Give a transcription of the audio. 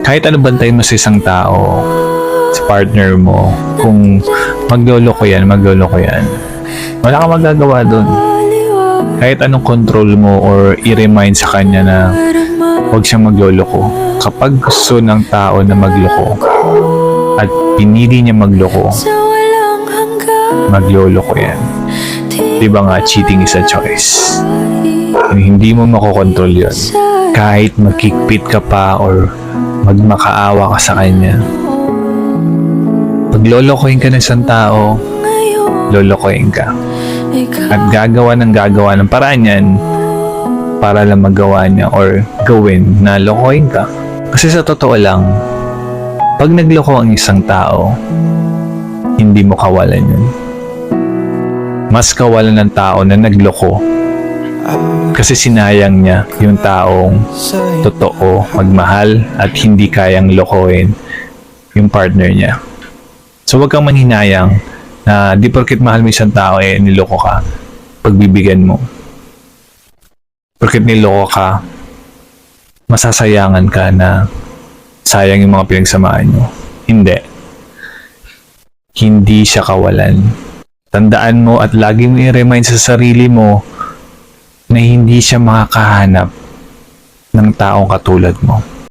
Kahit ano bantayan mo sa isang tao, sa partner mo, kung magloloko yan, wala kang magagawa dun. Kahit anong control mo or i-remind sa kanya na huwag siyang magloloko. Kapag gusto ng tao na magloko at pinili niya magloko, magloloko yan. Diba nga, cheating is a choice. Hindi mo makokontrol yun. Kahit magkikpit ka pa or magmakaawa ka sa kanya. Pag lolokohin ka ng isang tao, lolokohin ka. At gagawa ng paraan yan para lang magawa niya or gawin na lokohin ka. Kasi sa totoo lang, pag nagloko ang isang tao, hindi mo kawalan yun. Mas kawalan ng tao na nagloko kasi sinayang niya yung taong totoo, magmahal at hindi kayang lokohin yung partner niya. So wag kang manghinayang na di porket mahal mo isang tao niloko ka, pagbibigyan mo. Porket niloko ka, masasayangan ka na sayang yung mga pinagsamahan nyo. Hindi siya kawalan. Tandaan mo at lagi mo i-remind sa sarili mo na hindi siya makakahanap ng taong katulad mo.